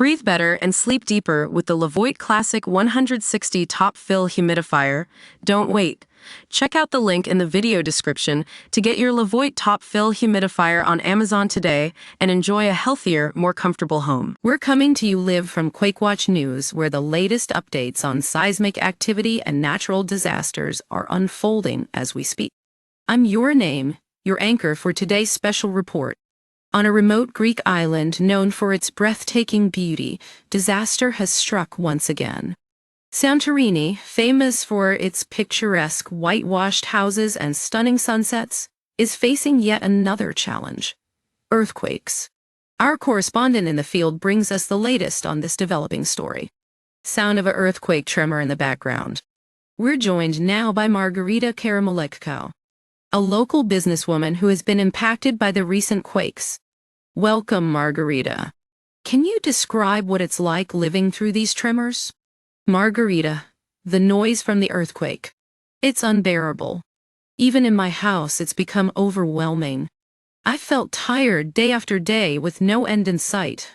Breathe better and sleep deeper with the Levoit Classic 160 Top Fill Humidifier. Don't wait. Check out the link in the video description to get your Levoit Top Fill Humidifier on Amazon today and enjoy a healthier, more comfortable home. We're coming to you live from QuakeWatch News, where the latest updates on seismic activity and natural disasters are unfolding as we speak. I'm your anchor for today's special report. On a remote Greek island known for its breathtaking beauty, disaster has struck once again. Santorini, famous for its picturesque whitewashed houses and stunning sunsets, is facing yet another challenge: earthquakes. Our correspondent in the field brings us the latest on this developing story. Sound of an earthquake tremor in the background. We're joined now by Margarita Karamalekko, a local businesswoman who has been impacted by the recent quakes. Welcome, Margarita. Can you describe what it's like living through these tremors? Margarita, the noise from the earthquake. It's unbearable. Even in my house, it's become overwhelming. I felt tired day after day with no end in sight,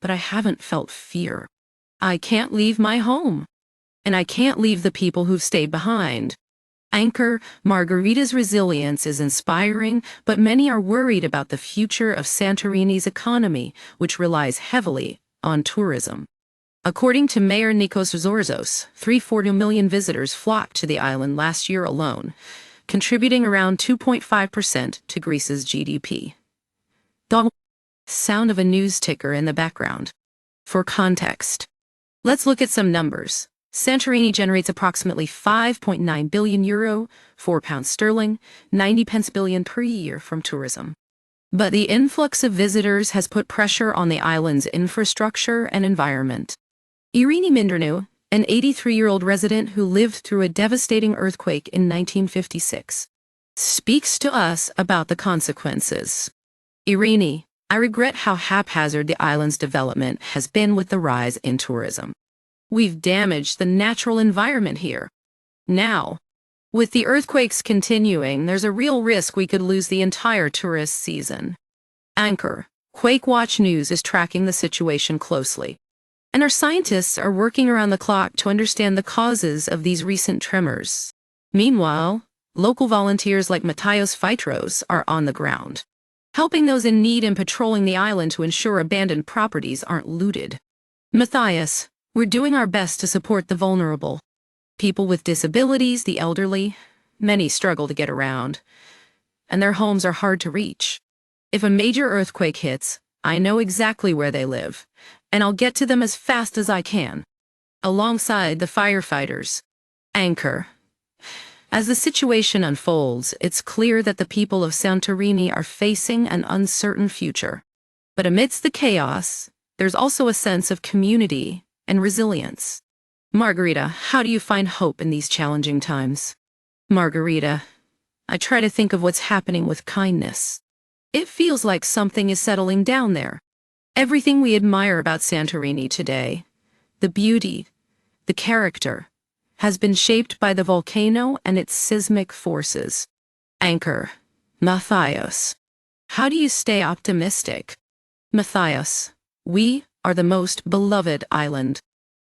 but I haven't felt fear. I can't leave my home, and I can't leave the people who've stayed behind. Anchor, Margarita's resilience is inspiring, but many are worried about the future of Santorini's economy, which relies heavily on tourism. According to Mayor Nikos Zorzos, 340 million visitors flocked to the island last year alone, contributing around 2.5% to Greece's GDP. The sound of a news ticker in the background. For context, let's look at some numbers. Santorini generates approximately €5.9 billion, £4 90 billion per year from tourism. But the influx of visitors has put pressure on the island's infrastructure and environment. Irini Mindrinu, an 83-year-old resident who lived through a devastating earthquake in 1956, speaks to us about the consequences. Irini, I regret how haphazard the island's development has been with the rise in tourism. We've damaged the natural environment here. Now, with the earthquakes continuing, there's a real risk we could lose the entire tourist season. Anchor, QuakeWatch News is tracking the situation closely, and our scientists are working around the clock to understand the causes of these recent tremors. Meanwhile, local volunteers like Matthios Phytros are on the ground, helping those in need and patrolling the island to ensure abandoned properties aren't looted. Matthias, we're doing our best to support the vulnerable. People with disabilities, the elderly, many struggle to get around, and their homes are hard to reach. If a major earthquake hits, I know exactly where they live, and I'll get to them as fast as I can, alongside the firefighters. Anchor. As the situation unfolds, it's clear that the people of Santorini are facing an uncertain future. But amidst the chaos, there's also a sense of community and resilience. Margarita, how do you find hope in these challenging times? Margarita, I try to think of what's happening with kindness. It feels like something is settling down there. Everything we admire about Santorini today, the beauty, the character, has been shaped by the volcano and its seismic forces. Anchor, Matthias, how do you stay optimistic? Matthias, we are the most beloved island,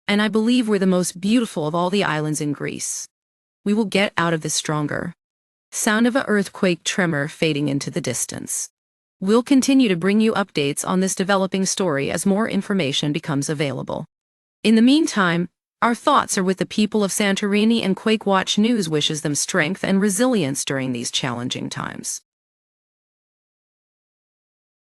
and I believe we're the most beautiful of all the islands in Greece. We will get out of this stronger. Sound of an earthquake tremor fading into the distance. We'll continue to bring you updates on this developing story as more information becomes available. In the meantime, our thoughts are with the people of Santorini, and QuakeWatch News wishes them strength and resilience during these challenging times.